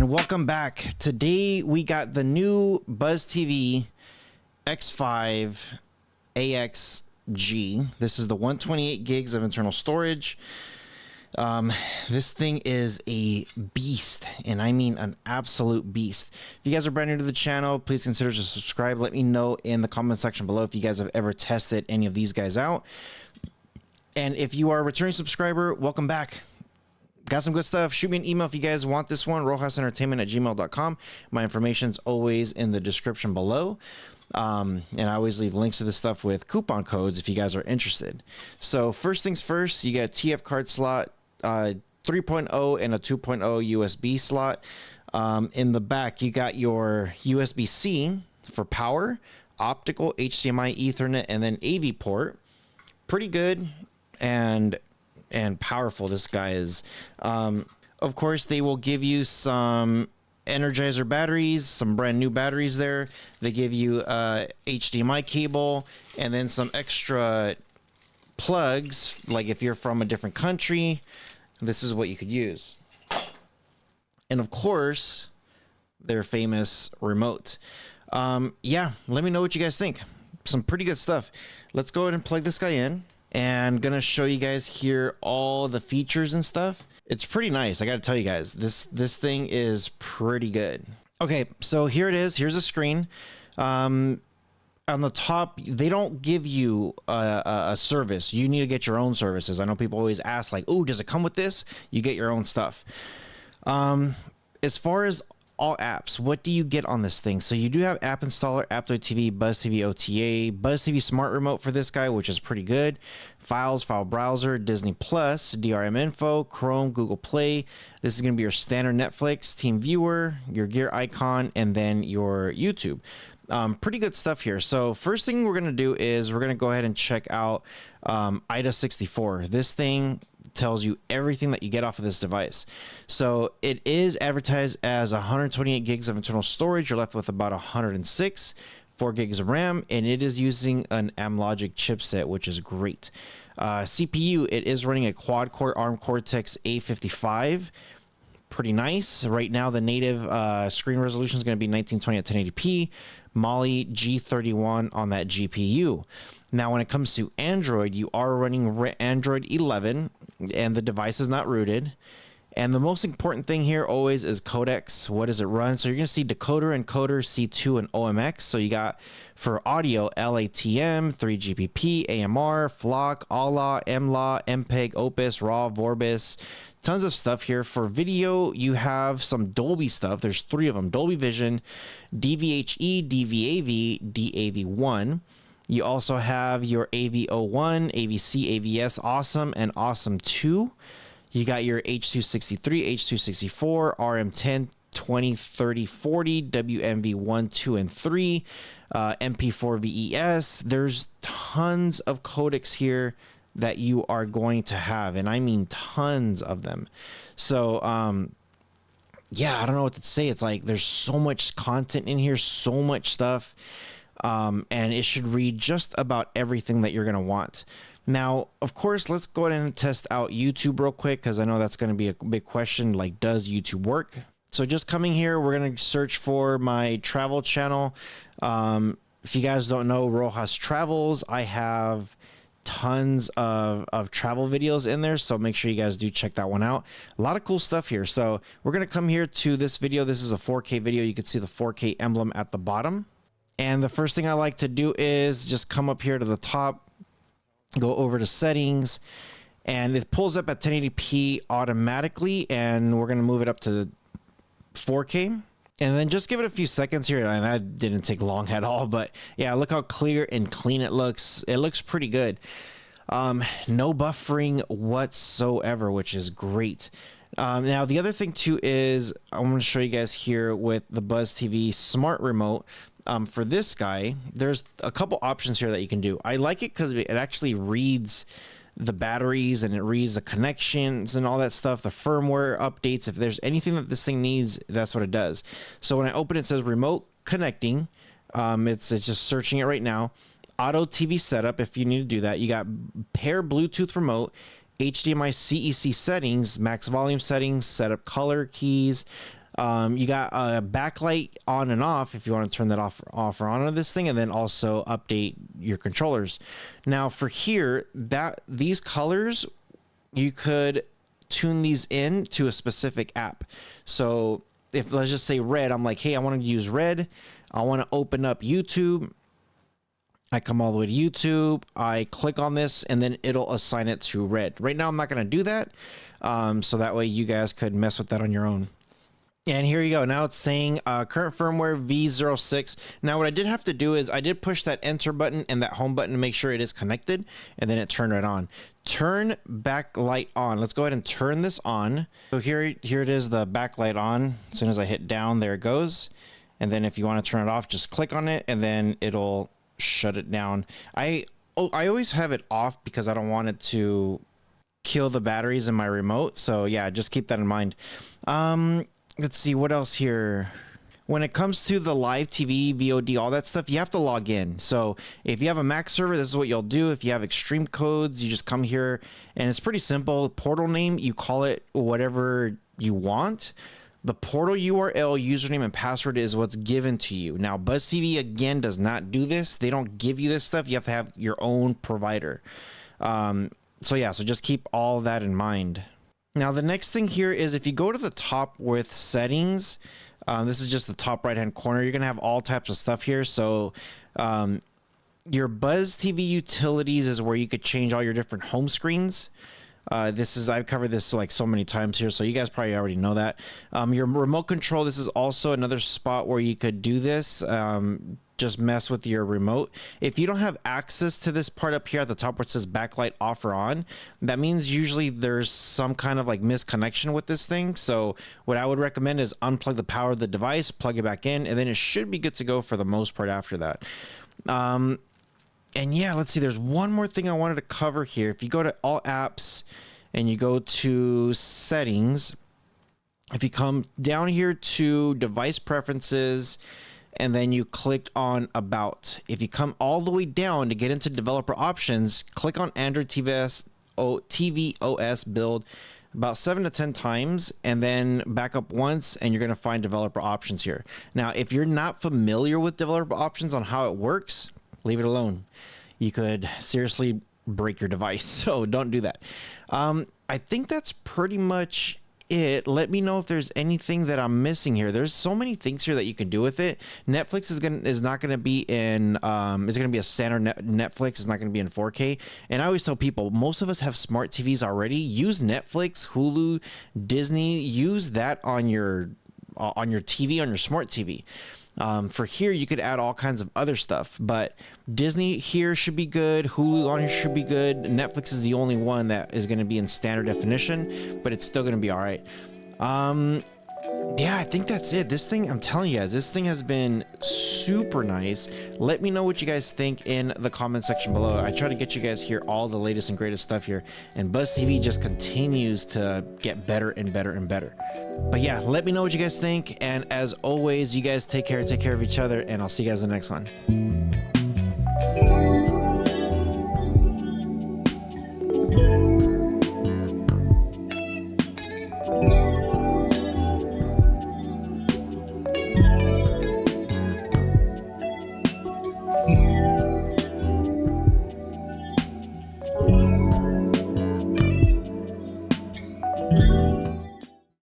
and welcome back. Today we got the new Buzztv X5 AXG. This is the 128 gigs of internal storage. This thing is a beast, and I mean an absolute beast. If you guys are brand new to the channel, please consider to subscribe. Let me know in the comment section below if you guys have ever tested any of these guys out. And if you are a returning subscriber, welcome back. Got some good stuff. Shoot me an email if you guys want this one, rohasentertainment@gmail.com. My information's always in the description below. And I always leave links to this stuff with coupon codes if you guys are interested. So first things first, you got a TF card slot, 3.0 and a 2.0 USB slot. In the back, you got your USB-C for power, optical, HDMI, Ethernet, and then AV port. Pretty good and powerful this guy is. Of course, they will give you some Energizer batteries, some brand new batteries there. They give you a HDMI cable and then some extra plugs, like if you're from a different country, this is what you could use. And of course, their famous remote. Yeah, let me know what you guys think. Some pretty good stuff. Let's go ahead and plug this guy in, and gonna show you guys here all the features and stuff. It's pretty nice. I gotta tell you guys, this thing is pretty good. Okay, so here it is. Here's a screen. On the top, they don't give you a service. You need to get your own services. I know people always ask like, oh, does it come with this? You get your own stuff. As far as all apps, what do you get on this thing? So you do have app installer, Aptoide TV, Buzztv OTA, Buzztv smart remote for this guy, which is pretty good. Files, file browser, Disney Plus, DRM info, Chrome, Google Play. This is going to be your standard Netflix, team viewer, your gear icon, and then your YouTube. Pretty good stuff here. So first thing we're going to do is we're going to go ahead and check out AIDA64. This thing tells you everything that you get off of this device. So it is advertised as 128 gigs of internal storage. You're left with about 106, 4 gigs of RAM, and it is using an Amlogic chipset, which is great. CPU, it is running a quad-core ARM Cortex A55. Pretty nice. Right now, the native screen resolution is going to be 1920 at 1080p. Mali G31 on that GPU. Now, when it comes to Android, you are running Android 11, and the device is not rooted. And the most important thing here always is codecs. What does it run? So you're going to see decoder, encoder, C2, and OMX. So you got for audio, LATM, 3GPP, AMR, FLOC, ALA, MLA, MPEG, Opus, RAW, Vorbis. Tons of stuff here. For video, you have some Dolby stuff. There's 3 of them. Dolby Vision, DVHE, DVAV, DAV1. You also have your AV01, AVC, AVS Awesome, and Awesome 2. You got your H263, H264, RM10, 20, 30, 40, WMV1, 2, and 3, MP4 VES. There's tons of codecs here that you are going to have, and I mean tons of them. So yeah, I don't know what to say. It's like there's so much content in here, so much stuff, and it should read just about everything that you're going to want. Now, of course, let's go ahead and test out YouTube real quick, because I know that's going to be a big question, like, does YouTube work? So just coming here, we're going to search for my travel channel. If you guys don't know Rohas Travels, I have tons of travel videos in there, so make sure you guys do check that one out. A lot of cool stuff here. So we're going to come here to this video. This is a 4K video. You can see the 4K emblem at the bottom. And the first thing I like to do is just come up here to the top, go over to settings, and it pulls up at 1080p automatically, and we're going to move it up to 4K. And then just give it a few seconds here, and that didn't take long at all, but yeah, look how clear and clean it looks. It looks pretty good. No buffering whatsoever, which is great. Now, the other thing too is I want to show you guys here with the Buzztv smart remote. For this guy, there's a couple options here that you can do. I like it because it actually reads the batteries, and it reads the connections and all that stuff, the firmware updates. If there's anything that this thing needs, that's what it does. So when I open it, it says remote connecting. It's just searching it right now. Auto TV setup, if you need to do that. You got pair Bluetooth remote, HDMI CEC settings, max volume settings, setup color keys, You got a backlight on and off if you want to turn that off or on of this thing, and then also update your controllers. Now for here, these colors, you could tune these in to a specific app. So if, let's just say red, I'm like, hey, I want to use red. I want to open up YouTube. I come all the way to YouTube. I click on this, and then it'll assign it to red. Right now, I'm not going to do that. So that way you guys could mess with that on your own. And here you go. Now it's saying current firmware V06. Now what I did have to do is I did push that enter button and that home button to make sure it is connected, and then it turned right on. Turn backlight on. Let's go ahead and turn this on. So here it is, the backlight on. As soon as I hit down, there it goes. And then if you want to turn it off, just click on it, and then it'll shut it down. I always have it off because I don't want it to kill the batteries in my remote. So yeah, just keep that in mind. Let's see what else here. When it comes to the live TV, VOD, all that stuff, you have to log in. So if you have a Mac server, this is what you'll do. If you have extreme codes, you just come here, and it's pretty simple. Portal name, you call it whatever you want. The portal URL, username, and password is what's given to you. Now, Buzztv, again, does not do this. They don't give you this stuff. You have to have your own provider. So yeah, so just keep all that in mind. Now, the next thing here is if you go to the top with settings, this is just the top right-hand corner. You're going to have all types of stuff here. So your Buzztv utilities is where you could change all your different home screens. I've covered this like so many times here, so you guys probably already know that. Your remote control, this is also another spot where you could do this. Just mess with your remote. If you don't have access to this part up here at the top where it says backlight off or on, that means usually there's some kind of like misconnection with this thing. So what I would recommend is unplug the power of the device, plug it back in, and then it should be good to go for the most part after that. And yeah, let's see, there's one more thing I wanted to cover here. If you go to all apps and you go to settings, if you come down here to device preferences, and then you click on about. If you come all the way down to get into developer options, click on Android tvOS build about 7 to 10 times, and then back up once, and you're going to find developer options here. Now, if you're not familiar with developer options on how it works, leave it alone. You could seriously break your device, so don't do that. I think that's pretty much it. Let me know if there's anything that I'm missing here. There's so many things here that you can do with it. Netflix is not going to be in it's going to be a standard Netflix. It's not going to be in 4K. And I always tell people, most of us have smart TVs already. Use Netflix, Hulu, Disney. Use that on your TV, on your smart TV. For here, you could add all kinds of other stuff, but Disney here should be good. Hulu on here should be good. Netflix is the only one that is going to be in standard definition, but it's still going to be all right. Yeah, I think that's it. This thing, I'm telling you guys, this thing has been super nice. Let me know what you guys think in the comment section below. I try to get you guys here all the latest and greatest stuff here, and Buzztv just continues to get better and better and better. But yeah, let me know what you guys think, and as always, you guys take care of each other, and I'll see you guys in the next one.